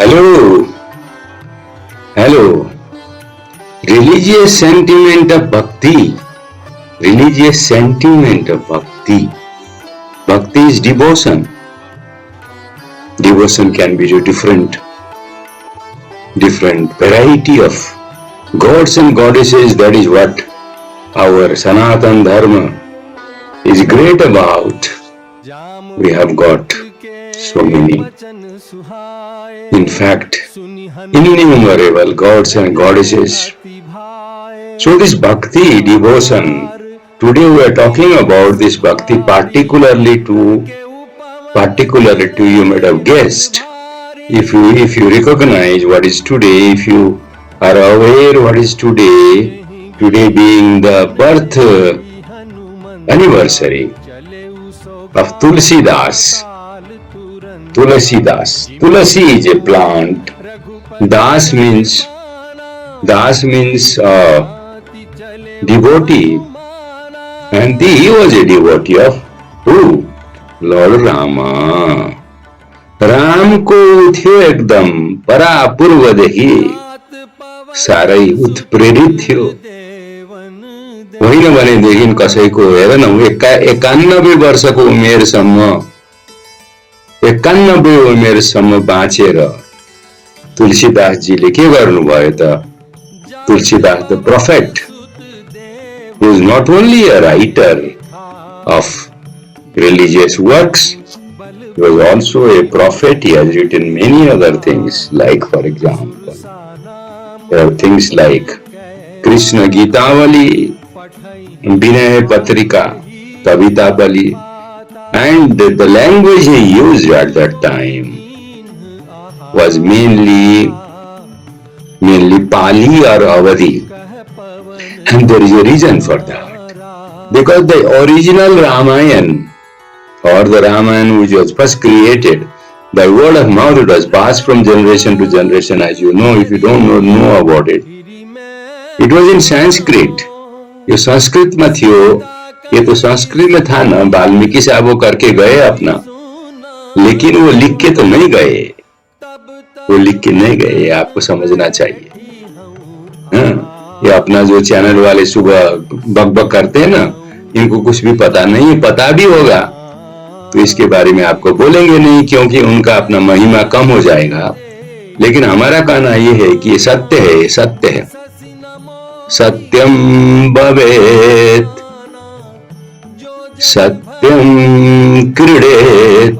Hello, hello. Religious sentiment of bhakti. Religious sentiment of bhakti. Bhakti is devotion. Devotion can be to different variety of gods and goddesses. That is what our Sanatan Dharma is great about. We have got so many, in fact, innumerable gods and goddesses. So this bhakti, devotion, today we are talking about this bhakti particularly to you might have guessed. If you recognize what is today, if you are aware what is today being the birth anniversary of Tulasidas. Tulasi is a plant. Das means devotee, and he was a devotee of who? Lord Rama. Ram को थियो एकदम परापूर्व देखि सारै उत्प्रेरित थियो। होइन भनेदेखि कसैको हेर न 91 वर्षको उमेरसम्म बाँचेर तुलसीदासजीले के गर्नुभयो त? Tulsidas the prophet who is not only a writer of religious works, he was also a prophet. He has written many other things, like for example, there are things like Krishna Gitavali, Vinay Patrika, Kavitavali, and the language he used at that time was mainly Pali or Avadi, and there is a reason for that, because the original Ramayana, or the Ramayana which was first created, by word of mouth it was passed from generation to generation, as you know. If you don't know about it, it was in Sanskrit. ये संस्कृत में थियो, ये तो संस्कृत में था ना, वाल्मीकि साहब वो करके गए अपना, लेकिन वो लिख के तो नहीं गए, आपको समझना चाहिए। ये अपना जो चैनल वाले सुबह बकबक करते हैं ना, इनको कुछ भी पता नहीं, पता भी होगा तो इसके बारे में आपको बोलेंगे नहीं, क्योंकि उनका अपना महिमा कम हो जाएगा। लेकिन हमारा कहना ये है कि ये सत्य है। सत्यम भवेत् सत्यम क्रीडेत।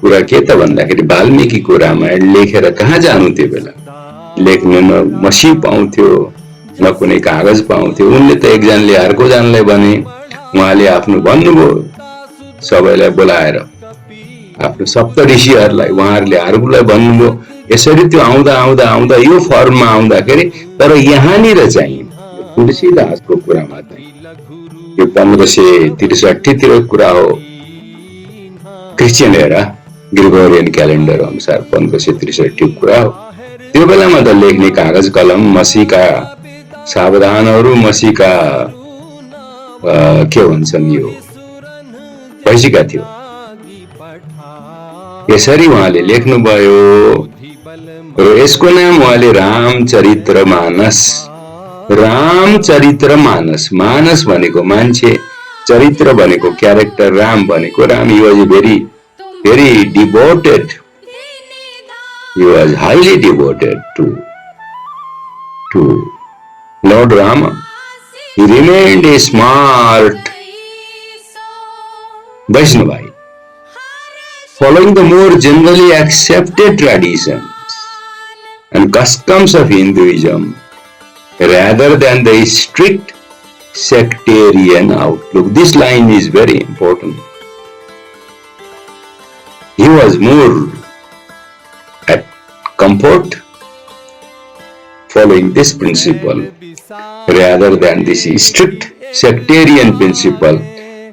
कुरा के त भन्दाखेरि वाल्मीकिको रामायण लेखेर कहाँ जानु त्यो बेला? लेख्न न मसी पाउँथ्यो, न कुनै कागज पाउँथ्यो। उनले त एकजनाले अर्को जनालाई भने, उहाँले आफ्नो भन्नुभयो सबैलाई बोलाएर, आफ्नो सप्तऋषिहरूलाई उहाँहरूले अरूलाई भन्नुभयो। यसरी त्यो आउँदा यो फर्ममा आउँदाखेरि, तर यहाँनिर चाहिँ तुलसीदासको कुरामा चाहिँ यो 1563 तिर कुरा हो, क्रिस्चियन एरा ग्रेगोरियन क्यालेन्डर अनुसार 1563 कुरा हो। त्यो बेलामा त लेख्ने कागज कलम, मसीका सावधानहरू, मसीका के भन्छन् यो भैँसीका थियो। यसरी उहाँले लेख्नुभयो र यसको नाम उहाँले रामचरितमानस। मानस भनेको मान्छे, चरित्र भनेको क्यारेक्टर, राम भनेको Ram. He was very devoted. He was highly devoted to Lord Rama. He remained a smart Vaishnavite, following the more generally accepted traditions and customs of Hinduism rather than the strict sectarian outlook. This line is very important. He was more at comfort following this principle rather than this strict sectarian principle,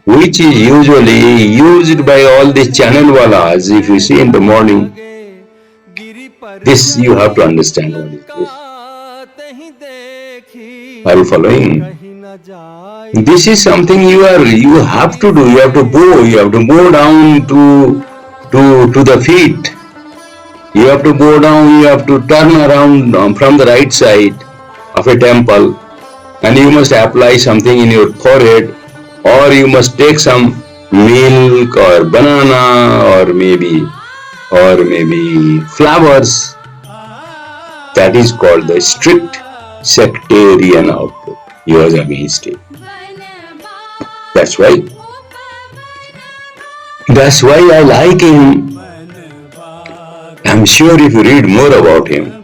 which is usually used by all the channel walas. If you see in the morning, this you have to understand what is this. Are you following? This is something you have to do. You have to bow down to to the feet. You have to go down, you have to turn around from the right side of a temple, and you must apply something in your forehead, or you must take some milk or banana or maybe flowers. That is called the strict sectarian outlook. He was against it. That's why. That's why I like him. I'm sure if you read more about him,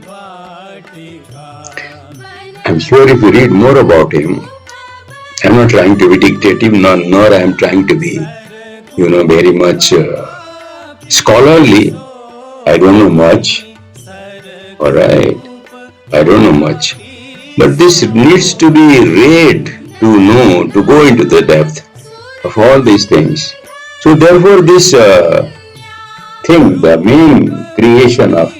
I'm not trying to be dictative, nor I'm trying to be, very much scholarly. I don't know much. Alright. I don't know much. But this needs to be read to know, to go into the depth of all these things. So therefore this thing, the main creation of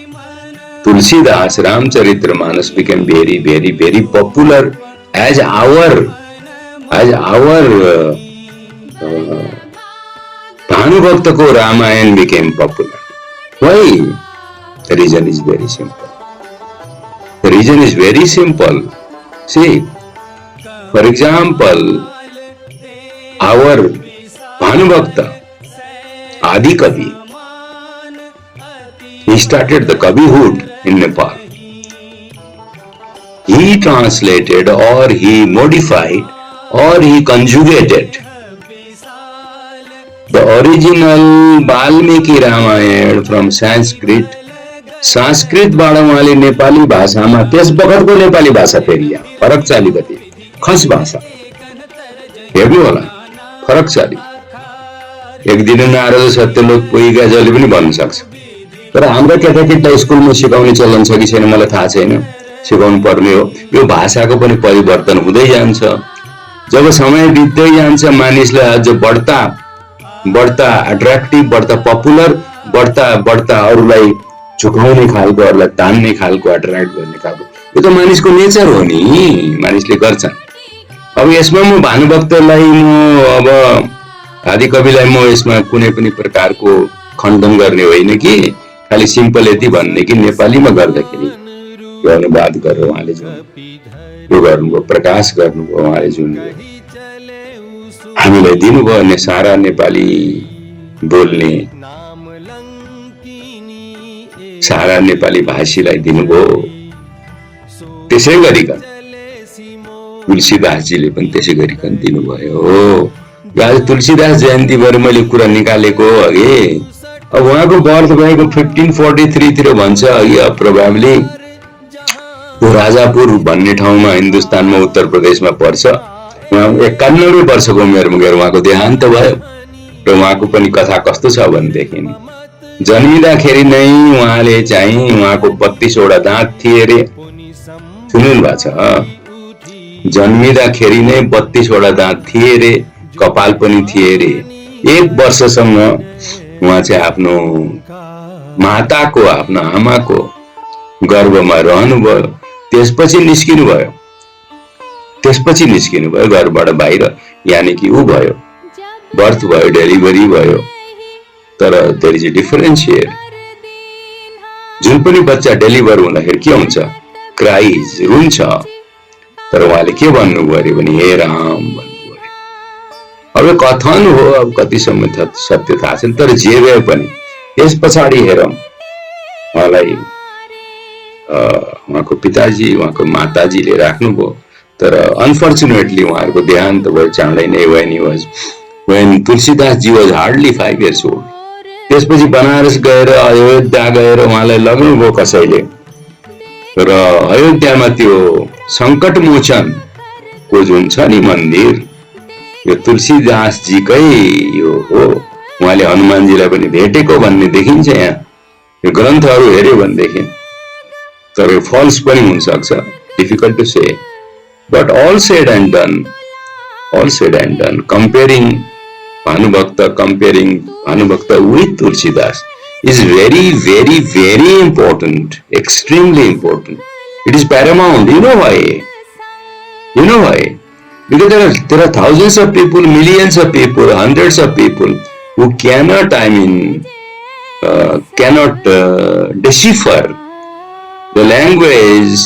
Tulasidas, Ramcharitamanas became very, very, very popular as our Bhanubhakta ko Ramayana became popular. Why? The reason is very simple. The reason is very simple. See, for example, our Bhanubhakta, Adi Kavi, he started the Kavihood in Nepal. He translated or he modified or he conjugated the original Valmiki Ramayana from Sanskrit. संस्कृतबाट उहाँले नेपाली भाषामा त्यस बखतको नेपाली भाषा फेरि यहाँ फरक चाली गति खस भाषा हेर्नु होला फरक चाली एक दिन नारद सत्यलोक पुगेका जसले पनि भन्न सक्छ तर हाम्रो केटाकेटीलाई स्कुलमा सिकाउने चलन छ कि छैन मलाई थाहा छैन सिकाउनु पर्ने हो यो भाषाको पनि परिवर्तन हुँदै जान्छ जब समय बित्दै जान्छ मानिसलाई अझ बढ्ता अट्र्याक्टिभ बढ्ता पपुलर बढ्ता अरूलाई झुकाउने खालको अरूलाई तान्ने खालको अट्र्याक्ट गर्ने खालको यो त मानिसको नेचर हो नि मानिसले गर्छन् अब यसमा म भानुभक्तलाई म अब आदिकविलाई म यसमा कुनै पनि प्रकारको खण्डन गर्ने होइन कि खालि सिम्पल यति भन्ने कि नेपालीमा गर्दाखेरि यो अनुवाद गरेर उहाँले जुन यो गर्नुभयो प्रकाश गर्नुभयो उहाँले जुन हामीलाई दिनुभयो सारा नेपाली बोल्ने सारा नेपाली भाषीलाई दिनुभयो त्यसै गरिकन तुलसीदासजीले पनि त्यसै गरिकन दिनुभयो आज तुलसीदास जयन्ती भएर मैले कुरा निकालेको अघि अब उहाँको बर्थ भएको 1543 तिर भन्छ अघि प्रोबेबली राजापुर भन्ने ठाउँमा हिन्दुस्तानमा उत्तर प्रदेशमा पर्छ उहाँ 91 वर्षको उमेरमा गएर उहाँको देहान्त भयो र उहाँको पनि कथा कस्तो छ भनेदेखि जन्मिँदाखेरि नै उहाँले चाहिँ उहाँको 32 वटा दाँत थिए अरे सुन्नु भएको छ जन्मिँदाखेरि नै 32 वटा दाँत थिए अरे कपाल पनि थिए अरे 1 वर्षसम्म उहाँ चाहिँ आफ्नो माताको आफ्नो आमाको गर्भमा रहनुभयो त्यसपछि निस्किनु भयो घरबाट बाहिर यानी कि ऊ भयो बर्थ भयो डेलिभरी भयो तर there is a difference here जुन पनि बच्चा डेलिभर हुँदाखेरि के हुन्छ क्राइज रुन्छ तर उहाँले के भन्नुभयो अरे भने हे राम भन्नुभयो अरे अब कथन हो अब कतिसम्म सत्य थाहा छैन तर जे भए पनि यस पछाडि हेरौँ उहाँलाई उहाँको पिताजी उहाँको माताजीले राख्नुभयो तर अनफर्चुनेटली उहाँहरूको देहान्त भयो चाँडै नै when Tulsidas ji was hardly 5 years old. त्यसपछि बनारस गएर अयोध्या गएर उहाँलाई लग्नुभयो कसैले र अयोध्यामा त्यो संकट मोचन को जुन छ नि मन्दिर यो तुलसीदास जी कै यो हो उहाँले हनुमानजीलाई पनि भेटेको भन्ने देखिन्छ यहाँ यो ग्रन्थहरू हेर्यो भनेदेखि तर फल्स पनि हुन सक्छ difficult to say but all said and done comparing Bhanubhakta with Tulsidas is very, very, very important, extremely important. It is paramount. You know why? Because there are thousands of people, millions of people, hundreds of people who cannot, cannot decipher the language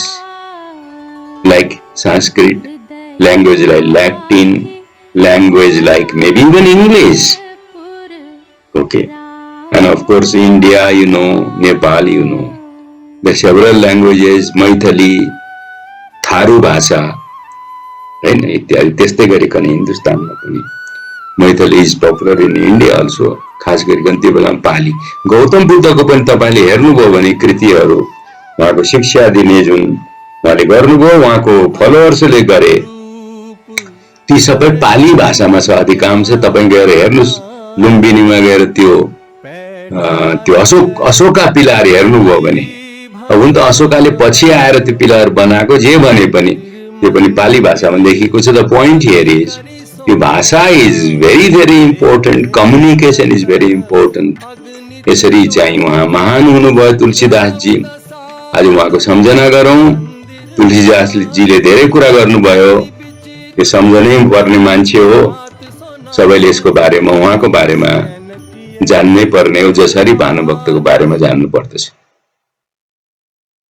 like Sanskrit, language like Latin, language like maybe even English. Okay. And of course, India, Nepal, there are several languages, Maithili, Tharu भाषा हैन इत्यादि त्यस्तै गरिकन हिन्दुस्तानमा पनि Maithili is popular in India also खास गरिकन त्यो बेलामा पाली गौतम बुद्धको पनि तपाईले हेर्नुभयो भने कृतिहरू उहाँको शिक्षा दिने जुन उहाँले गर्नुभयो उहाँको फलोवर्सले गरे ती सबै पाली भाषामा छ अधिकांश तपाईं गएर हेर्नुस् लुम्बिनीमा गएर त्यो अशोका पिलार हेर्नुभयो भने हुन त अशोकाले पछि आएर त्यो पिलार बनाएको जे भने पनि त्यो पनि पाली भाषामा लेखिएको छ द पोइन्ट हियर इज यो भाषा is very very important communication is very important यसरी चाहिँ उहाँ महान हुनुभयो तुलसीदासजी आज उहाँको सम्झना गरौं तुलसीदासजीले धेरै कुरा गर्नुभयो यो सम्झनै पर्ने मान्छे हो सबैले यसको बारेमा उहाँको बारेमा जान्नै पर्ने हो जसरी भानुभक्तको बारेमा जान्नु पर्दछ